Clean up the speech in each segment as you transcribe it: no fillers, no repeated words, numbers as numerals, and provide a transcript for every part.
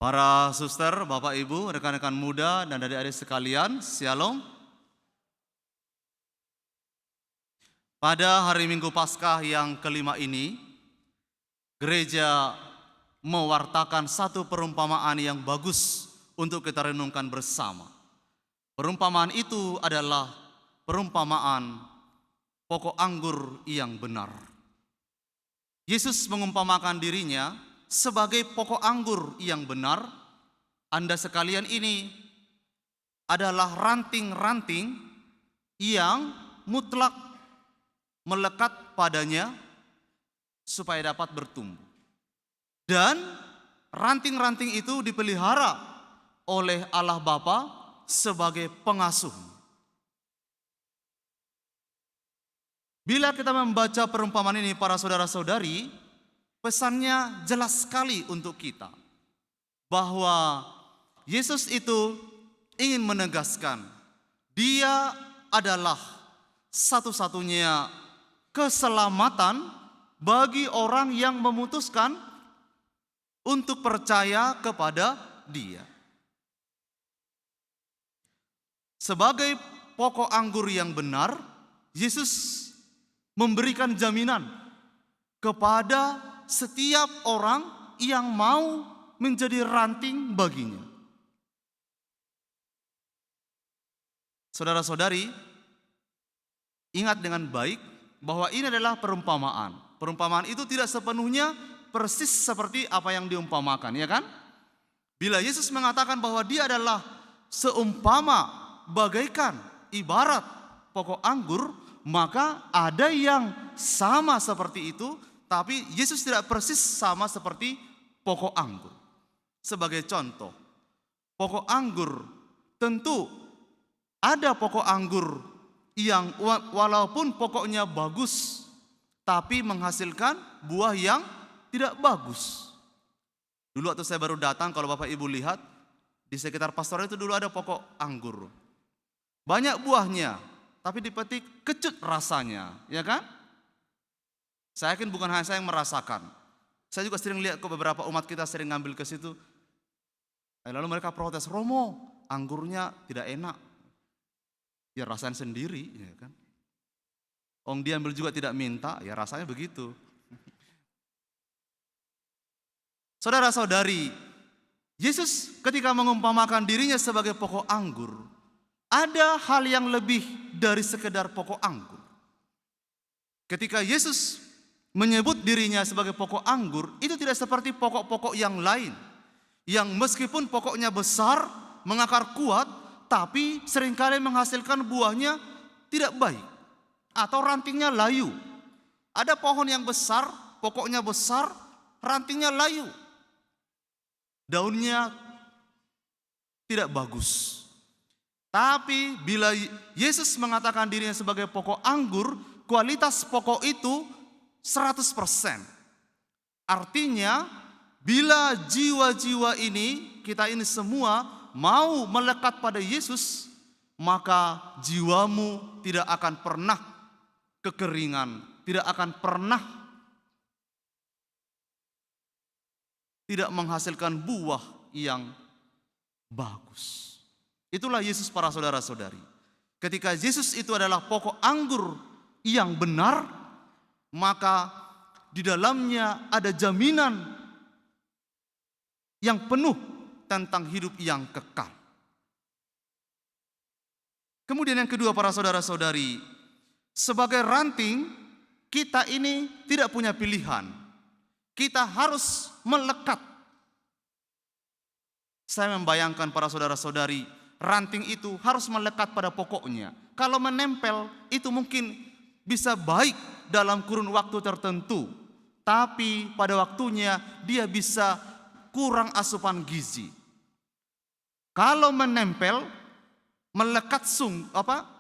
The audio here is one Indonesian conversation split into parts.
Para suster, Bapak Ibu, rekan-rekan muda dan adik-adik sekalian, Shalom. Pada hari Minggu Paskah yang kelima ini, gereja mewartakan satu perumpamaan yang bagus untuk kita renungkan bersama. Perumpamaan itu adalah perumpamaan pokok anggur yang benar. Yesus mengumpamakan dirinya sebagai pokok anggur yang benar. Anda sekalian ini adalah ranting-ranting yang mutlak melekat padanya supaya dapat bertumbuh. Dan ranting-ranting itu dipelihara oleh Allah Bapa sebagai pengasuh. Bila kita membaca perumpamaan ini, para saudara-saudari, pesannya jelas sekali untuk kita bahwa Yesus itu ingin menegaskan Dia adalah satu-satunya keselamatan bagi orang yang memutuskan untuk percaya kepada Dia. Sebagai pokok anggur yang benar, Yesus memberikan jaminan kepada setiap orang yang mau menjadi ranting baginya. Saudara-saudari, ingat dengan baik bahwa ini adalah perumpamaan. Perumpamaan itu tidak sepenuhnya persis seperti apa yang diumpamakan, ya kan? Bila Yesus mengatakan bahwa Dia adalah seumpama bagaikan ibarat pokok anggur, maka ada yang sama seperti itu, tapi Yesus tidak persis sama seperti pokok anggur. Sebagai contoh, pokok anggur tentu ada pokok anggur yang walaupun pokoknya bagus, tapi menghasilkan buah yang tidak bagus. Dulu waktu saya baru datang, kalau Bapak Ibu lihat, di sekitar pastoral itu dulu ada pokok anggur. Banyak buahnya, tapi dipetik kecut rasanya, ya kan? Saya yakin bukan hanya saya yang merasakan. Saya juga sering lihat kok beberapa umat kita sering ngambil ke situ. Lalu mereka protes, "Romo, anggurnya tidak enak." Ya rasain sendiri, ya kan? Dia ambil juga tidak minta, ya rasanya begitu. Saudara-saudari, Yesus ketika mengumpamakan dirinya sebagai pokok anggur, ada hal yang lebih dari sekedar pokok anggur. Ketika Yesus menyebut dirinya sebagai pokok anggur, itu tidak seperti pokok-pokok yang lain, yang meskipun pokoknya besar, mengakar kuat, tapi seringkali menghasilkan buahnya tidak baik, atau rantingnya layu. Ada pohon yang besar, pokoknya besar, rantingnya layu, daunnya tidak bagus. Tapi bila Yesus mengatakan dirinya sebagai pokok anggur, kualitas pokok itu 100%. Artinya bila jiwa-jiwa ini, kita ini semua mau melekat pada Yesus, maka jiwamu tidak akan pernah kekeringan, tidak akan pernah tidak menghasilkan buah yang bagus. Itulah Yesus, para saudara-saudari. Ketika Yesus itu adalah pokok anggur yang benar, maka di dalamnya ada jaminan yang penuh tentang hidup yang kekal. Kemudian yang kedua, para saudara-saudari, sebagai ranting, kita ini tidak punya pilihan. Kita harus melekat. Saya membayangkan, para saudara-saudari, ranting itu harus melekat pada pokoknya. Kalau menempel itu mungkin bisa baik dalam kurun waktu tertentu, tapi pada waktunya dia bisa kurang asupan gizi. Kalau menempel, melekat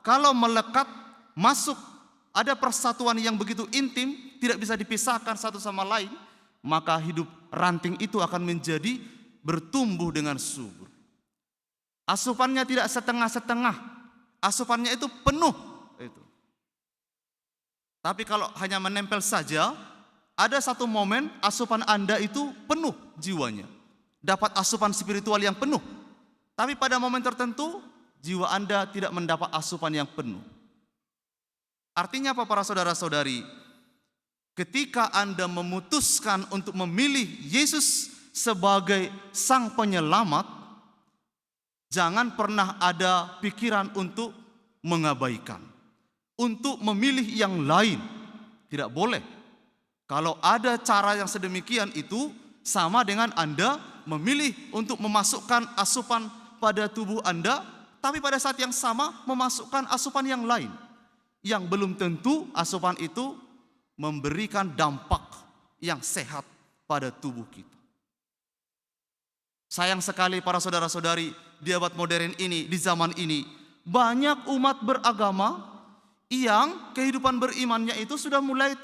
kalau melekat masuk, ada persatuan yang begitu intim, tidak bisa dipisahkan satu sama lain, maka hidup ranting itu akan menjadi bertumbuh dengan subur. Asupannya tidak setengah-setengah, asupannya itu penuh. Tapi kalau hanya menempel saja, ada satu momen asupan Anda itu penuh jiwanya. dapat asupan spiritual yang penuh. Tapi pada momen tertentu, jiwa Anda tidak mendapat asupan yang penuh. Artinya apa para saudara-saudari? Ketika Anda memutuskan untuk memilih Yesus sebagai Sang Penyelamat, jangan pernah ada pikiran untuk mengabaikan, untuk memilih yang lain. Tidak boleh. Kalau ada cara yang sedemikian itu sama dengan Anda memilih untuk memasukkan asupan pada tubuh Anda, tapi pada saat yang sama memasukkan asupan yang lain, yang belum tentu asupan itu memberikan dampak yang sehat pada tubuh kita. Sayang sekali para saudara-saudari, di abad modern ini, di zaman ini, banyak umat beragama yang kehidupan berimannya itu sudah mulai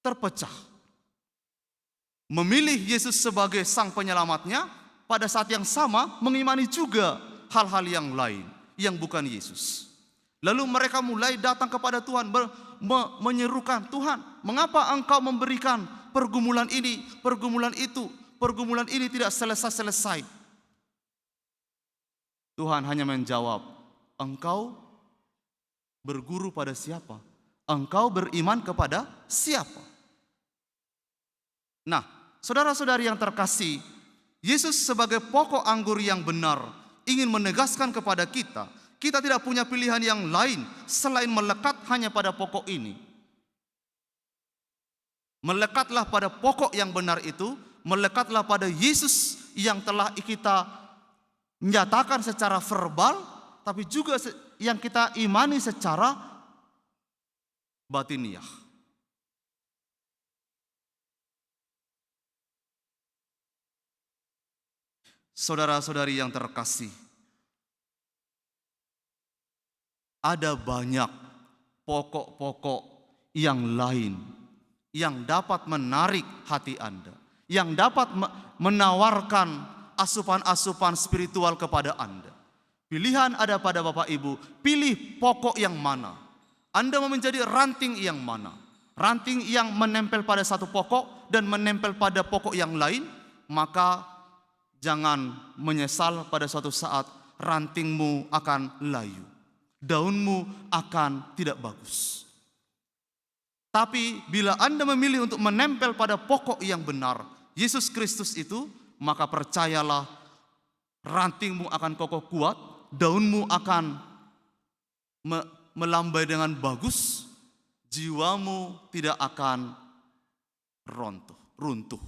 terpecah. Memilih Yesus sebagai Sang Penyelamatnya, pada saat yang sama mengimani juga hal-hal yang lain yang bukan Yesus. Lalu mereka mulai datang kepada Tuhan, menyerukan, Tuhan, mengapa Engkau memberikan pergumulan ini, pergumulan itu, pergumulan ini tidak selesai-selesai. Tuhan hanya menjawab, engkau berguru pada siapa? Engkau beriman kepada siapa? Nah, saudara-saudari yang terkasih, Yesus sebagai pokok anggur yang benar ingin menegaskan kepada kita, kita tidak punya pilihan yang lain selain melekat hanya pada pokok ini. Melekatlah pada pokok yang benar itu, melekatlah pada Yesus yang telah kita nyatakan secara verbal, tapi juga yang kita imani secara batiniah. Saudara-saudari yang terkasih, ada banyak pokok-pokok yang lain yang dapat menarik hati Anda, yang dapat menawarkan asupan-asupan spiritual kepada Anda. Pilihan ada pada Bapak Ibu, pilih pokok yang mana. Anda mau menjadi ranting yang mana? Ranting yang menempel pada satu pokok dan menempel pada pokok yang lain, maka jangan menyesal pada suatu saat rantingmu akan layu, daunmu akan tidak bagus. Tapi bila Anda memilih untuk menempel pada pokok yang benar, Yesus Kristus itu, maka percayalah rantingmu akan kokoh kuat, daunmu akan melambai dengan bagus, jiwamu tidak akan runtuh.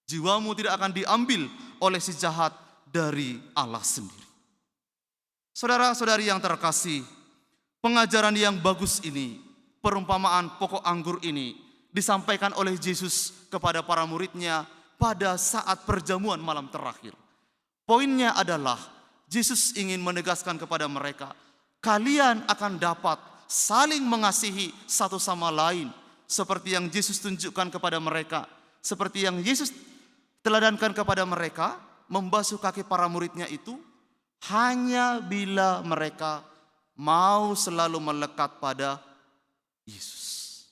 Jiwamu tidak akan diambil oleh si jahat dari Allah sendiri. Saudara-saudari yang terkasih, pengajaran yang bagus ini, perumpamaan pokok anggur ini disampaikan oleh Yesus kepada para muridnya pada saat perjamuan malam terakhir. Poinnya adalah Yesus ingin menegaskan kepada mereka, kalian akan dapat saling mengasihi satu sama lain seperti yang Yesus tunjukkan kepada mereka, seperti yang Yesus teladankan kepada mereka, membasuh kaki para muridnya itu hanya bila mereka mau selalu melekat pada Yesus.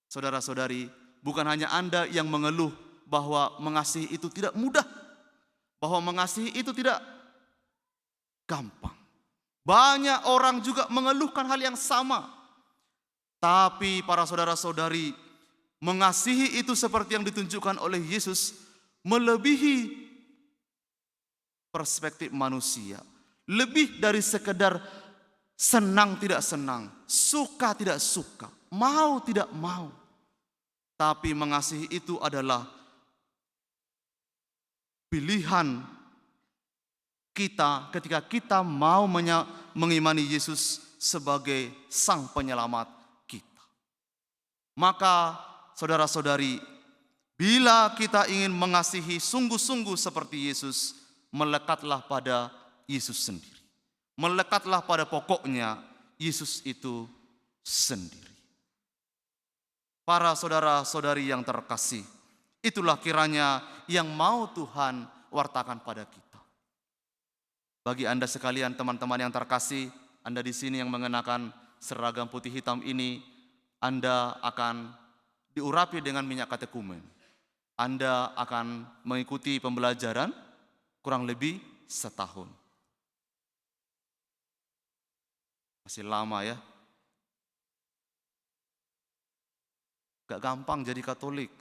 Saudara-saudari, bukan hanya Anda yang mengeluh bahwa mengasihi itu tidak mudah, bahwa mengasihi itu tidak gampang. Banyak orang juga mengeluhkan hal yang sama. Tapi para saudara-saudari, mengasihi itu seperti yang ditunjukkan oleh Yesus melebihi perspektif manusia. Lebih dari sekedar senang tidak senang, suka tidak suka, mau tidak mau. Tapi mengasihi itu adalah pilihan kita ketika kita mau mengimani Yesus sebagai Sang Penyelamat kita. Maka saudara-saudari, bila kita ingin mengasihi sungguh-sungguh seperti Yesus, melekatlah pada Yesus sendiri. Melekatlah pada pokoknya, Yesus itu sendiri. Para saudara-saudari yang terkasih, itulah kiranya yang mau Tuhan wartakan pada kita. Bagi Anda sekalian, teman-teman yang terkasih, Anda di sini yang mengenakan seragam putih hitam ini, Anda akan diurapi dengan minyak katekumen. Anda akan mengikuti pembelajaran kurang lebih setahun. Masih lama ya. Gak gampang jadi Katolik.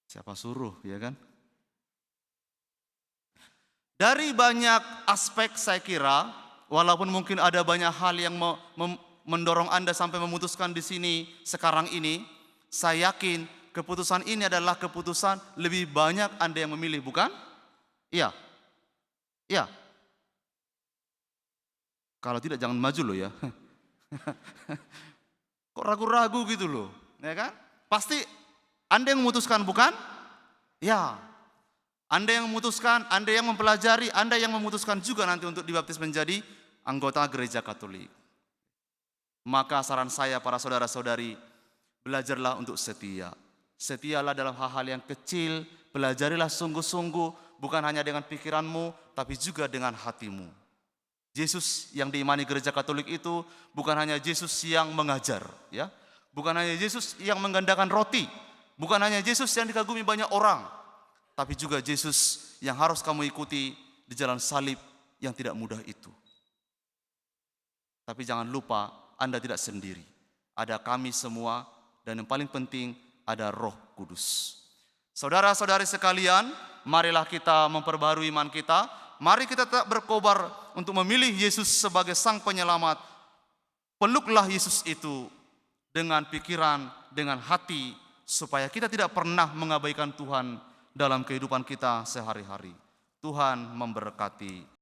Siapa suruh, ya kan? Dari banyak aspek saya kira, walaupun mungkin ada banyak hal yang mendorong Anda sampai memutuskan di sini sekarang ini, saya yakin keputusan ini adalah keputusan lebih banyak Anda yang memilih, bukan? Iya. Iya. Kalau tidak jangan maju loh ya. Kok ragu-ragu gitu loh, ya kan? Pasti Anda yang memutuskan, bukan? Ya. Anda yang memutuskan, Anda yang mempelajari, Anda yang memutuskan juga nanti untuk dibaptis menjadi anggota gereja Katolik. Maka saran saya para saudara-saudari, belajarlah untuk setia. Setialah dalam hal-hal yang kecil, pelajarilah sungguh-sungguh, bukan hanya dengan pikiranmu, tapi juga dengan hatimu. Yesus yang diimani gereja Katolik itu bukan hanya Yesus yang mengajar, ya, bukan hanya Yesus yang menggandakan roti, bukan hanya Yesus yang dikagumi banyak orang, tapi juga Yesus yang harus kamu ikuti di jalan salib yang tidak mudah itu. Tapi jangan lupa, Anda tidak sendiri. Ada kami semua, dan yang paling penting ada Roh Kudus. Saudara-saudari sekalian, marilah kita memperbarui iman kita. Mari kita tetap berkobar untuk memilih Yesus sebagai Sang Penyelamat. Peluklah Yesus itu dengan pikiran, dengan hati, supaya kita tidak pernah mengabaikan Tuhan dalam kehidupan kita sehari-hari. Tuhan memberkati.